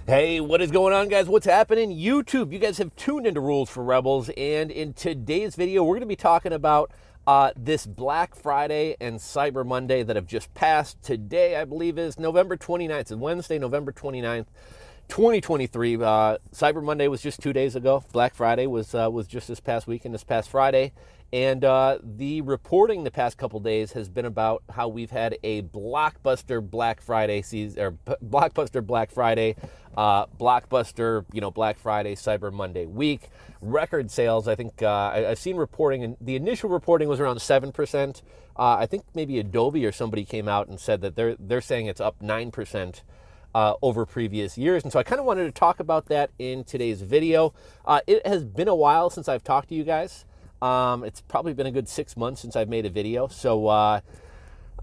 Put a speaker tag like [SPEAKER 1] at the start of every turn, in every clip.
[SPEAKER 1] Hey, what is going on, guys? What's happening? YouTube, you guys have tuned into Rules for Rebels, and in today's video, we're going to be talking about this Black Friday and Cyber Monday that have just passed. Today, I believe, is November 29th. It's Wednesday, November 29th, 2023. Cyber Monday was just 2 days ago. Black Friday was just this past weekend, this past Friday. And the reporting the past couple days has been about how we've had a blockbuster Black Friday season, or blockbuster Black Friday, blockbuster, Black Friday, Cyber Monday week. Record sales, I think I've seen reporting, and the initial reporting was around 7%. I think maybe Adobe or somebody came out and said that they're saying it's up 9%. Over previous years. And so I kind of wanted to talk about that in today's video. It has been a while since I've talked to you guys. It's probably been a good 6 months since I've made a video. So I'm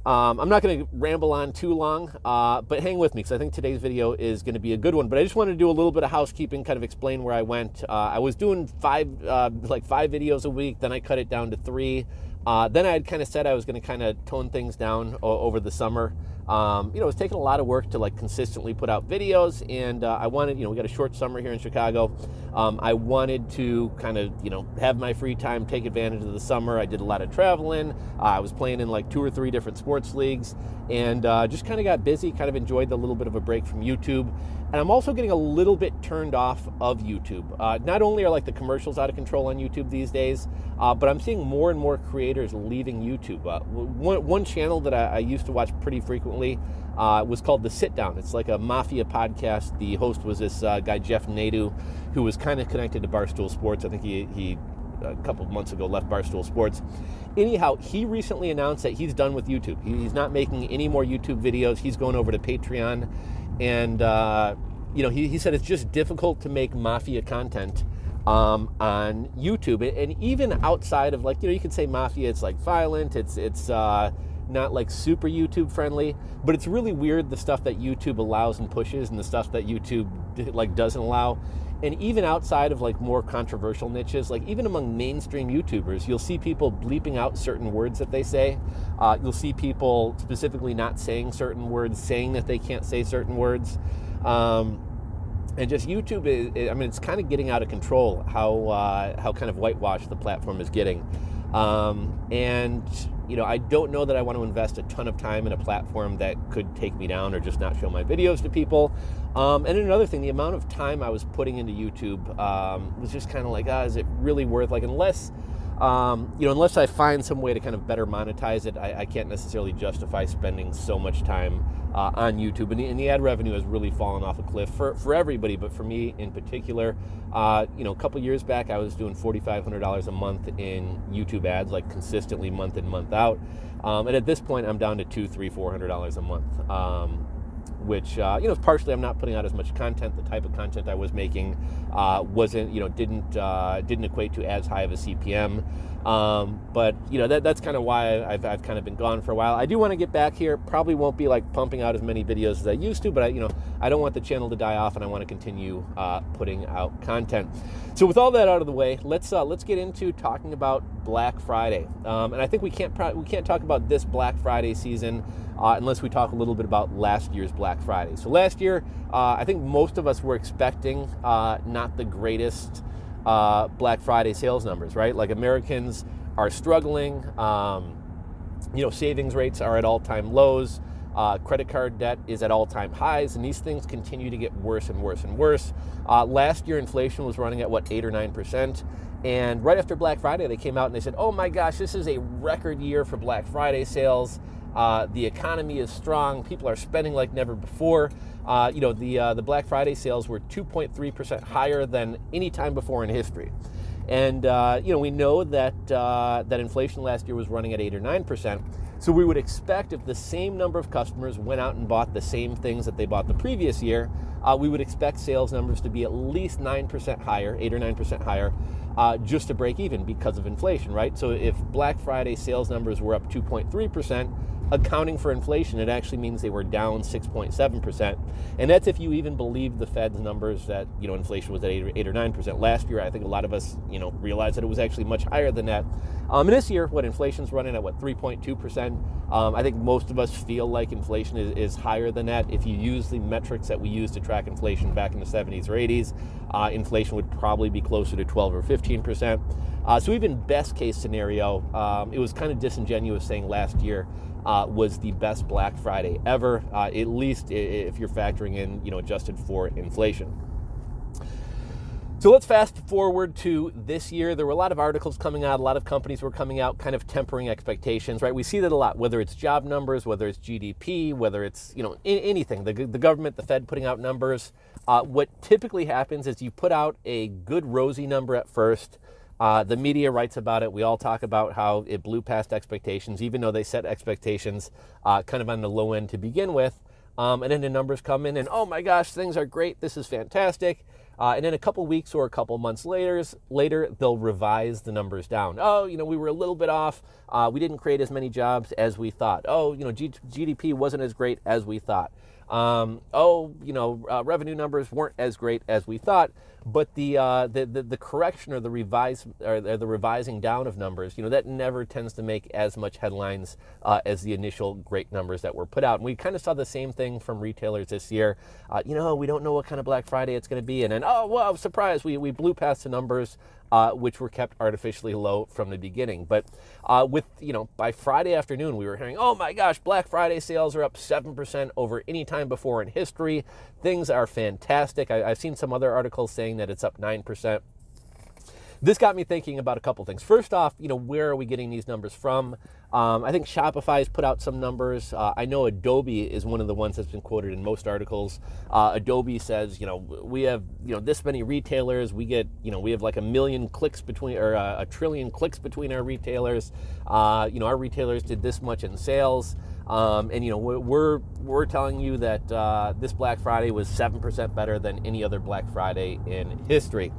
[SPEAKER 1] not going to ramble on too long, but hang with me because I think today's video is going to be a good one. But I just wanted to do a little bit of housekeeping, kind of explain where I went. I was doing five videos a week. Then I cut it down to 3. Then I had kind of said I was going to kind of tone things down over the summer. It was taking a lot of work to consistently put out videos, and I wanted, we got a short summer here in Chicago. I wanted to kind of, have my free time, take advantage of the summer. I did a lot of traveling. I was playing in 2 or 3 different sports leagues, and just kind of got busy, kind of enjoyed the little bit of a break from YouTube. And I'm also getting a little bit turned off of YouTube. Not only are the commercials out of control on YouTube these days, but I'm seeing more and more creators leaving YouTube. One channel that I used to watch pretty frequently was called The Sit Down. It's like a mafia podcast. The host was this guy, Jeff Nadu, who was kind of connected to Barstool Sports. I think he a couple of months ago left Barstool Sports. Anyhow, he recently announced that he's done with YouTube. He's not making any more YouTube videos. He's going over to Patreon. And, he said it's just difficult to make mafia content on YouTube. And even outside of you could say mafia, it's violent. It's not super YouTube friendly, but it's really weird the stuff that YouTube allows and pushes and the stuff that YouTube doesn't allow. And even outside of more controversial niches, even among mainstream YouTubers, you'll see people bleeping out certain words that they say. You'll see people specifically not saying certain words, saying that they can't say certain words. And just YouTube it's kind of getting out of control how kind of whitewashed the platform is getting. I don't know that I want to invest a ton of time in a platform that could take me down or just not show my videos to people. And another thing, the amount of time I was putting into YouTube was just kind of is it really worth, unless I find some way to kind of better monetize it, I can't necessarily justify spending so much time on YouTube. And the ad revenue has really fallen off a cliff for everybody, but for me in particular. A couple years back, I was doing $4,500 a month in YouTube ads, consistently month in, month out. And at this point, I'm down to $200, $300, $400 a month. Which, partially I'm not putting out as much content. The type of content I was making wasn't, didn't equate to as high of a CPM. But that's kind of why I've kind of been gone for a while. I do want to get back here. Probably won't be pumping out as many videos as I used to, but I don't want the channel to die off, and I want to continue putting out content. So with all that out of the way, let's get into talking about Black Friday. And I think we can't talk about this Black Friday season unless we talk a little bit about last year's Black Friday. So last year, I think most of us were expecting not the greatest Black Friday sales numbers, right? Americans are struggling. Savings rates are at all-time lows. Credit card debt is at all-time highs, and these things continue to get worse and worse and worse. Last year, inflation was running at 8 or 9%. And right after Black Friday, they came out and they said, oh my gosh, this is a record year for Black Friday sales. The economy is strong. People are spending like never before. The Black Friday sales were 2.3% higher than any time before in history. And, we know that inflation last year was running at 8 or 9%. So we would expect if the same number of customers went out and bought the same things that they bought the previous year, we would expect sales numbers to be at least 9% higher, 8 or 9% higher, just to break even because of inflation, right? So if Black Friday sales numbers were up 2.3%, accounting for inflation, it actually means they were down 6.7%. And that's if you even believe the Fed's numbers that, inflation was at 8 or 9%. Last year, I think a lot of us, realized that it was actually much higher than that. And this year, inflation's running at 3.2%. I think most of us feel like inflation is higher than that. If you use the metrics that we used to track inflation back in the 70s or 80s, inflation would probably be closer to 12 or 15%. So even best case scenario, it was kind of disingenuous saying last year was the best Black Friday ever, at least if you're factoring in, adjusted for inflation. So let's fast forward to this year. There were a lot of articles coming out. A lot of companies were coming out kind of tempering expectations, right? We see that a lot, whether it's job numbers, whether it's GDP, whether it's, anything. The government, the Fed putting out numbers. What typically happens is you put out a good rosy number at first. The media writes about it. We all talk about how it blew past expectations, even though they set expectations kind of on the low end to begin with. And then the numbers come in and, oh my gosh, things are great. This is fantastic. And then a couple weeks or a couple months later, they'll revise the numbers down. Oh, we were a little bit off. We didn't create as many jobs as we thought. Oh, GDP wasn't as great as we thought. Revenue numbers weren't as great as we thought. But the correction or the revising down of numbers, that never tends to make as much headlines as the initial great numbers that were put out. And we kind of saw the same thing from retailers this year. We don't know what kind of Black Friday it's going to be, and then surprise, we blew past the numbers, which were kept artificially low from the beginning. But by Friday afternoon, we were hearing, oh my gosh, Black Friday sales are up 7% over any time before in history. Things are fantastic. I've seen some other articles saying that it's up 9%. This got me thinking about a couple things. First off, where are we getting these numbers from? I think Shopify's put out some numbers. I know Adobe is one of the ones that's been quoted in most articles. Adobe says, we have, this many retailers. We get, we have like 1 million clicks between, or 1 trillion clicks between our retailers. Our retailers did this much in sales. We're telling you that this Black Friday was 7% better than any other Black Friday in history.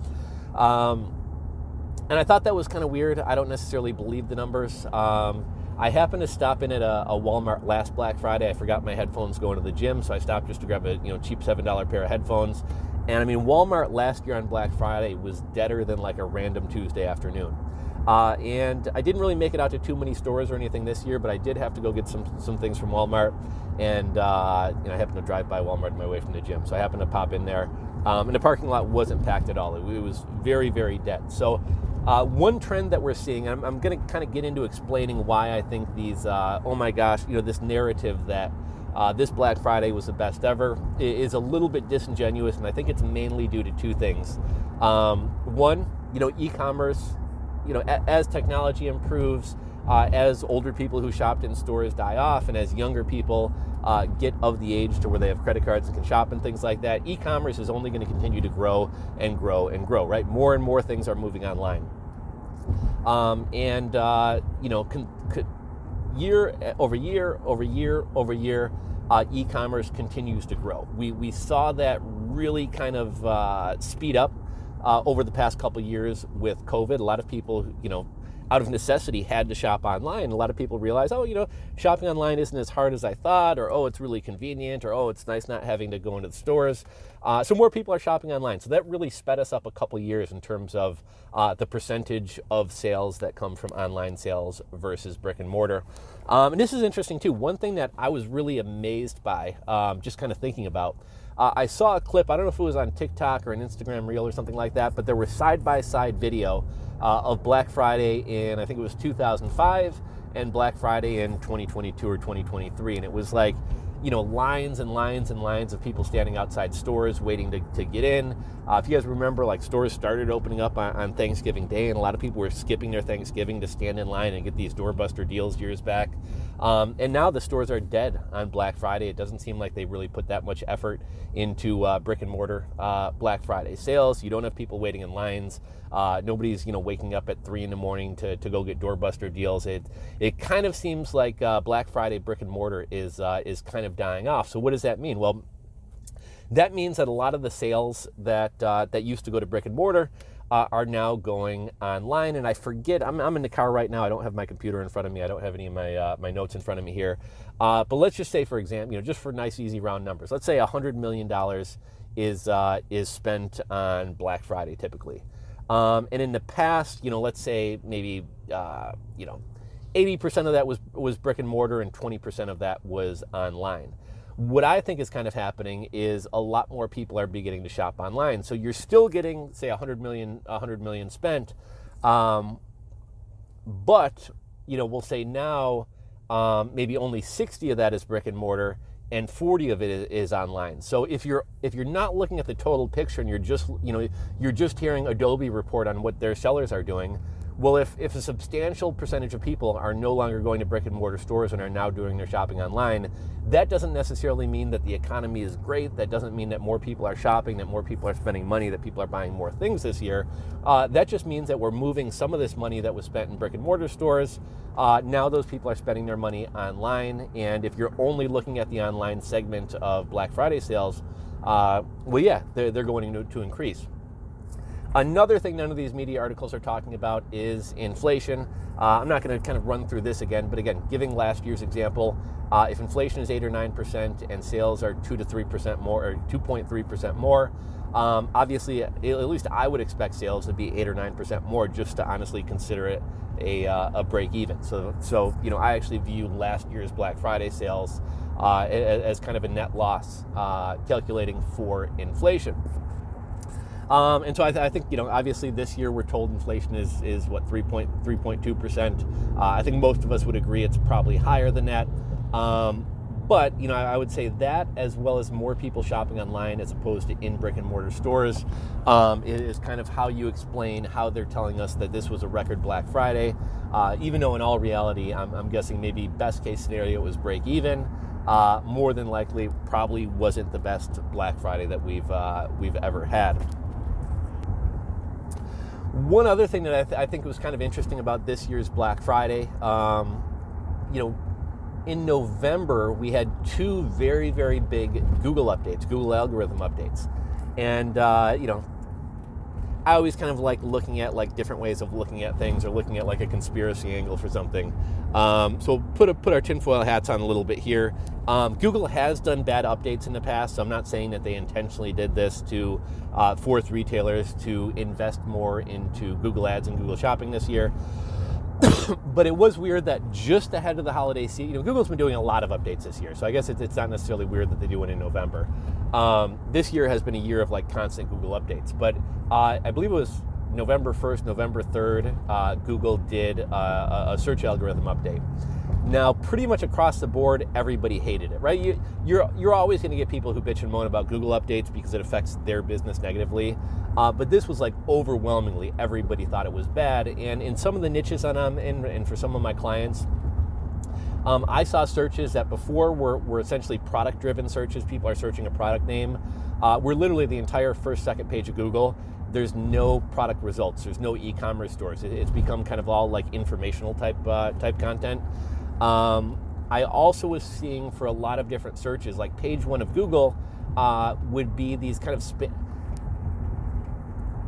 [SPEAKER 1] And I thought that was kind of weird. I don't necessarily believe the numbers. I happened to stop in at a Walmart last Black Friday. I forgot my headphones going to the gym, so I stopped just to grab a cheap $7 pair of headphones. And Walmart last year on Black Friday was deader than like a random Tuesday afternoon. And I didn't really make it out to too many stores or anything this year, but I did have to go get some things from Walmart. And I happened to drive by Walmart on my way from the gym, so I happened to pop in there. And the parking lot wasn't packed at all. It was very, very dead. So one trend that we're seeing, and I'm going to kind of get into explaining why I think these, oh my gosh, this narrative that this Black Friday was the best ever is a little bit disingenuous, and I think it's mainly due to two things. One, e-commerce, as technology improves, as older people who shopped in stores die off, and as younger people get of the age to where they have credit cards and can shop and things like that, e-commerce is only going to continue to grow and grow and grow, right? More and more things are moving online. Year over year over year over year, e-commerce continues to grow. We saw that really kind of speed up over the past couple of years with COVID. A lot of people, out of necessity had to shop online. A lot of people realize, shopping online isn't as hard as I thought, or, it's really convenient, or, it's nice not having to go into the stores. So more people are shopping online. So that really sped us up a couple years in terms of the percentage of sales that come from online sales versus brick and mortar. And this is interesting too. One thing that I was really amazed by, just kind of thinking about, I saw a clip, I don't know if it was on TikTok or an Instagram reel or something like that, but there was side-by-side video of Black Friday in, I think it was 2005, and Black Friday in 2022 or 2023. And it was like, lines and lines and lines of people standing outside stores waiting to get in. If you guys remember, like, stores started opening up on Thanksgiving Day, and a lot of people were skipping their Thanksgiving to stand in line and get these doorbuster deals years back. And now the stores are dead on Black Friday. It doesn't seem like they really put that much effort into brick and mortar Black Friday sales. You don't have people waiting in lines. Nobody's waking up at 3 a.m. to go get doorbuster deals. It kind of seems like Black Friday brick and mortar is kind of dying off. So what does that mean? Well, that means that a lot of the sales that used to go to brick and mortar are now going online. And I forget, I'm in the car right now. I don't have my computer in front of me. I don't have any of my notes in front of me here. But let's just say, for example, just for nice, easy round numbers, let's say $100 million is spent on Black Friday typically. And in the past, let's say maybe 80% of that was brick and mortar and 20% of that was online. What I think is kind of happening is a lot more people are beginning to shop online. So you're still getting, say, $100 million spent, but we'll say now maybe only 60 of that is brick and mortar and 40 of it is online. So if you're not looking at the total picture and you're just hearing Adobe report on what their sellers are doing, well, if a substantial percentage of people are no longer going to brick and mortar stores and are now doing their shopping online, that doesn't necessarily mean that the economy is great. That doesn't mean that more people are shopping, that more people are spending money, that people are buying more things this year. That just means that we're moving some of this money that was spent in brick and mortar stores. Now those people are spending their money online. And if you're only looking at the online segment of Black Friday sales, they're going to increase. Another thing none of these media articles are talking about is inflation. I'm not going to kind of run through this again, but again, giving last year's example, if inflation is 8 or 9% and sales are 2 to 3% more, or 2.3% more, obviously, at least I would expect sales to be 8 or 9% more just to honestly consider it a break even. So I actually view last year's Black Friday sales as kind of a net loss, calculating for inflation. And so I think, obviously this year we're told inflation is what, 3.2%. I think most of us would agree it's probably higher than that. But, I would say that, as well as more people shopping online as opposed to in brick and mortar stores, is kind of how you explain how they're telling us that this was a record Black Friday, even though in all reality, I'm guessing maybe best case scenario was break even. More than likely probably wasn't the best Black Friday that we've ever had. One other thing that I think was kind of interesting about this year's Black Friday, in November, we had 2 very, very big Google updates, Google algorithm updates. And, I always kind of like looking at like different ways of looking at things, or looking at like a conspiracy angle for something. So put our tinfoil hats on a little bit here. Google has done bad updates in the past, so I'm not saying that they intentionally did this to force retailers to invest more into Google Ads and Google Shopping this year. But it was weird that just ahead of the holiday season, Google's been doing a lot of updates this year, so I guess it's not necessarily weird that they do it in November. This year has been a year of like constant Google updates, but I believe it was November 1st, November 3rd, Google did a search algorithm update. Now, pretty much across the board, everybody hated it, right? You're always going to get people who bitch and moan about Google updates because it affects their business negatively. But this was like overwhelmingly, everybody thought it was bad. And in some of the niches and for some of my clients, I saw searches that before were essentially product-driven searches. People are searching a product name. Were literally the entire first, second page of Google. There's no product results. There's no e-commerce stores. It's become kind of all like informational type content. I also was seeing for a lot of different searches, like page 1 of Google would be these kind of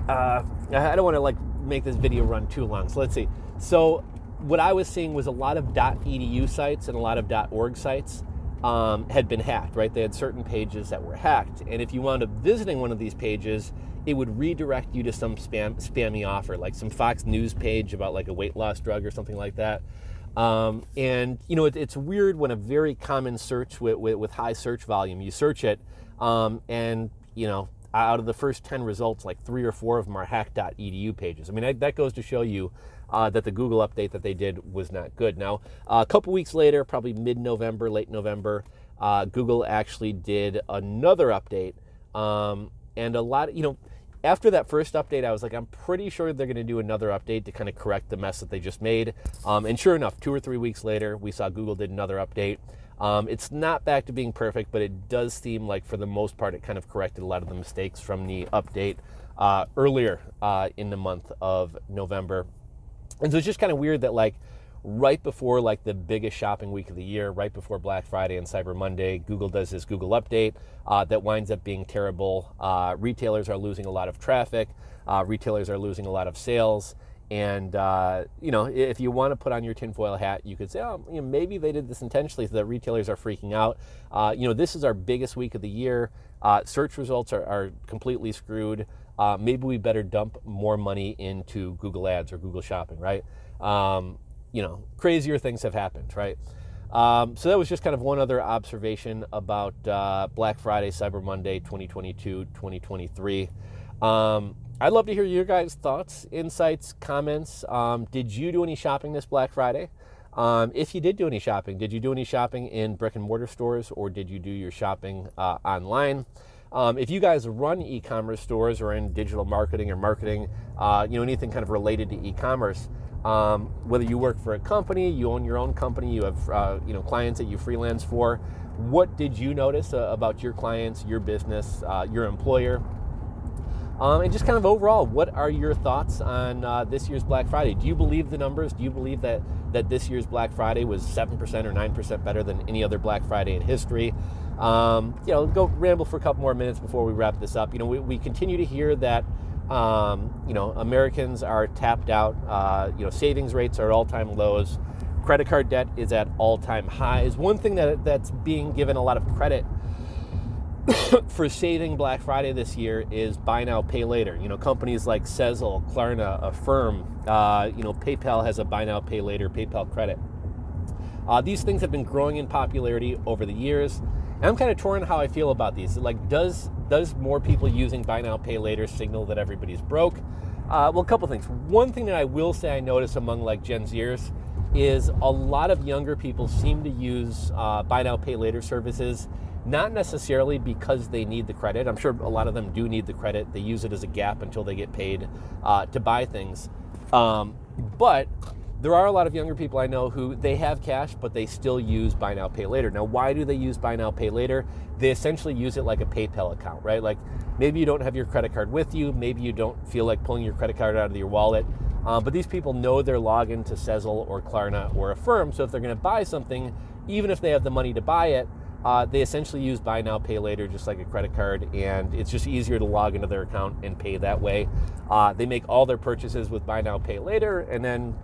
[SPEAKER 1] I don't want to like make this video run too long, so let's see. So what I was seeing was a lot of .edu sites and a lot of .org sites had been hacked, right? They had certain pages that were hacked, and if you wound up visiting one of these pages, it would redirect you to some spammy offer, like some Fox News page about like a weight loss drug or something like that. And it's weird when a very common search with high search volume, you search it, and out of the first 10 results, like 3 or 4 of them are hack.edu pages. I mean, that goes to show you that the Google update that they did was not good. Now, a couple weeks later, probably mid-November, late November, Google actually did another update, and a lot, after that first update, I was like, I'm pretty sure they're going to do another update to kind of correct the mess that they just made. And sure enough, 2 or 3 weeks later, we saw Google did another update. It's not back to being perfect, but it does seem like for the most part, it kind of corrected a lot of the mistakes from the update earlier in the month of November. And so it's just kind of weird that like right before like the biggest shopping week of the year, right before Black Friday and Cyber Monday. Google does this Google update that winds up being terrible. Retailers are losing a lot of traffic. Retailers are losing a lot of sales. And, if you want to put on your tinfoil hat, you could say, maybe they did this intentionally so that retailers are freaking out. This is our biggest week of the year. Search results are completely screwed. Maybe we better dump more money into Google Ads or Google Shopping, right? Crazier things have happened, right? So that was just kind of one other observation about Black Friday, Cyber Monday, 2022, 2023. I'd love to hear your guys' thoughts, insights, comments. Did you do any shopping this Black Friday? If you did do any shopping, did you do any shopping in brick and mortar stores, or did you do your shopping online? If you guys run e-commerce stores or in digital marketing or marketing, anything kind of related to e-commerce, whether you work for a company, you own your own company, you have clients that you freelance for, what did you notice about your clients, your business, your employer? And just kind of overall, what are your thoughts on this year's Black Friday? Do you believe the numbers? Do you believe that this year's Black Friday was 7% or 9% better than any other Black Friday in history? Go ramble for a couple more minutes before we wrap this up. We continue to hear that, Americans are tapped out. Savings rates are at all-time lows. Credit card debt is at all-time highs. One thing that's being given a lot of credit for saving Black Friday this year is buy now, pay later. Companies like Sezzle, Klarna, Affirm, PayPal has a buy now, pay later, PayPal credit. These things have been growing in popularity over the years, and I'm kind of torn how I feel about these. Like, does more people using buy now, pay later signal that everybody's broke? Well, a couple things. One thing that I will say I notice among like Gen Zers is a lot of younger people seem to use buy now, pay later services, not necessarily because they need the credit. I'm sure a lot of them do need the credit. They use it as a gap until they get paid to buy things. But there are a lot of younger people I know who they have cash, but they still use buy now, pay later. Now, why do they use buy now, pay later? They essentially use it like a PayPal account, right? Like maybe you don't have your credit card with you. Maybe you don't feel like pulling your credit card out of your wallet. But these people know their login to Sezzle or Klarna or Affirm. So if they're going to buy something, even if they have the money to buy it, they essentially use buy now, pay later, just like a credit card, and it's just easier to log into their account and pay that way. They make all their purchases with buy now, pay later, and then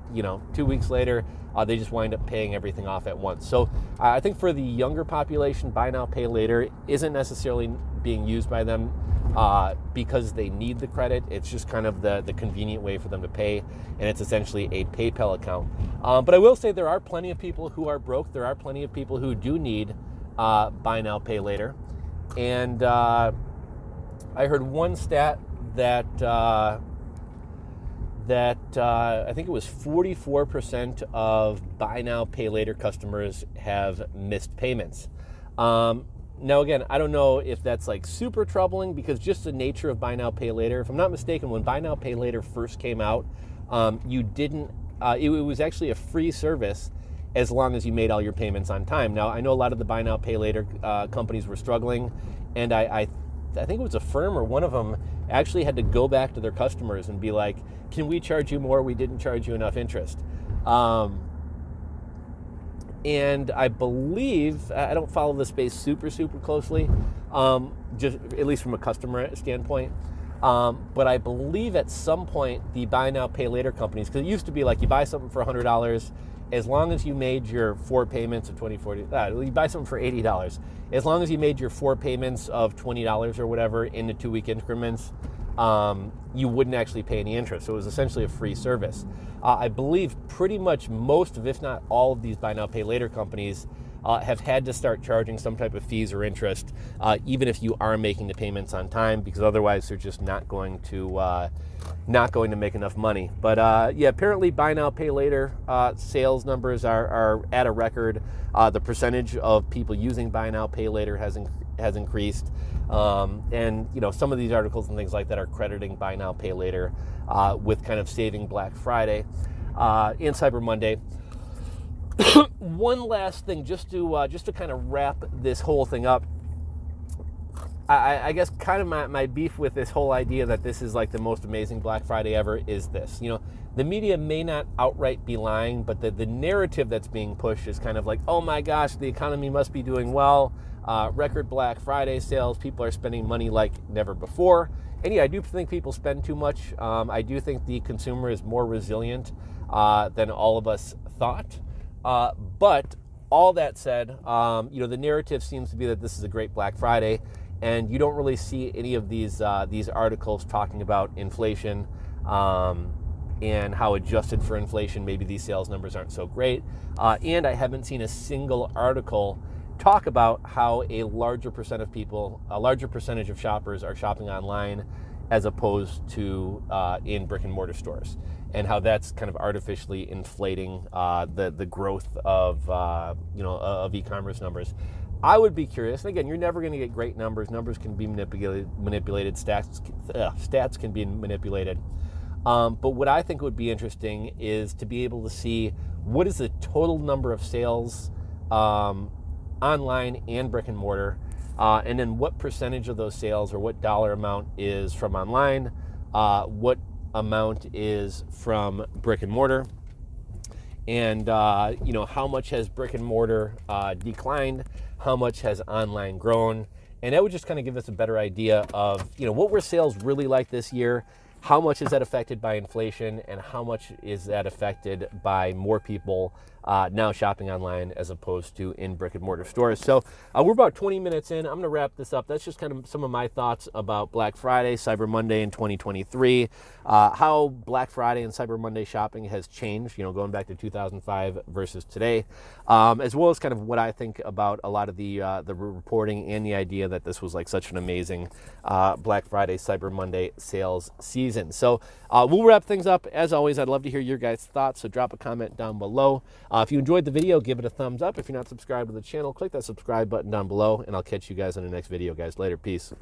[SPEAKER 1] 2 weeks later, they just wind up paying everything off at once. So I think for the younger population, buy now, pay later isn't necessarily being used by them because they need the credit. It's just kind of the convenient way for them to pay, and it's essentially a PayPal account. But I will say there are plenty of people who are broke. There are plenty of people who do need buy now, pay later. And I heard one stat that I think it was 44% of buy now, pay later customers have missed payments. Now, again, I don't know if that's like super troubling because just the nature of buy now, pay later. If I'm not mistaken, when buy now, pay later first came out, it was actually a free service as long as you made all your payments on time. Now, I know a lot of the buy now, pay later companies were struggling, and I think it was Affirm or one of them actually had to go back to their customers and be like, can we charge you more? We didn't charge you enough interest. And I believe, I don't follow the space super closely, just at least from a customer standpoint, but I believe at some point the buy now, pay later companies, because it used to be like you buy something for $100, as long as you made your 4 payments of $40, you buy something for $80. As long as you made your 4 payments of $20 or whatever in the 2-week increments, you wouldn't actually pay any interest. So it was essentially a free service. I believe pretty much most of, if not all of these buy now, pay later companies have had to start charging some type of fees or interest, even if you are making the payments on time, because otherwise they're just not going to make enough money. But apparently buy now, pay later sales numbers are at a record. The percentage of people using buy now, pay later has increased. And some of these articles and things like that are crediting buy now, pay later with kind of saving Black Friday and Cyber Monday. One last thing, just to kind of wrap this whole thing up. I guess kind of my beef with this whole idea that this is like the most amazing Black Friday ever is this. the media may not outright be lying, but the narrative that's being pushed is kind of like, oh my gosh, the economy must be doing well. Record Black Friday sales, people are spending money like never before. And yeah, I do think people spend too much. I do think the consumer is more resilient than all of us thought. But all that said, the narrative seems to be that this is a great Black Friday, and you don't really see any of these articles talking about inflation and how adjusted for inflation, maybe these sales numbers aren't so great. And I haven't seen a single article talk about how a larger percentage of shoppers are shopping online as opposed to in brick and mortar stores, and how that's kind of artificially inflating the growth of e-commerce numbers. I would be curious, and again, you're never going to get great numbers. Numbers can be manipulated. Stats can be manipulated. But what I think would be interesting is to be able to see what is the total number of sales online and brick and mortar, and then what percentage of those sales or what dollar amount is from online, what amount is from brick and mortar, and how much has brick and mortar declined, how much has online grown. And that would just kind of give us a better idea of what were sales really like this year. How much is that affected by inflation, and how much is that affected by more people now shopping online as opposed to in brick and mortar stores? So we're about 20 minutes in. I'm going to wrap this up. That's just kind of some of my thoughts about Black Friday, Cyber Monday in 2023, how Black Friday and Cyber Monday shopping has changed, going back to 2005 versus today, as well as kind of what I think about a lot of the reporting and the idea that this was like such an amazing Black Friday, Cyber Monday sales season. So we'll wrap things up. As always, I'd love to hear your guys' thoughts, so drop a comment down below. If you enjoyed the video, give it a thumbs up. If you're not subscribed to the channel, click that subscribe button down below, and I'll catch you guys in the next video, guys. Later. Peace.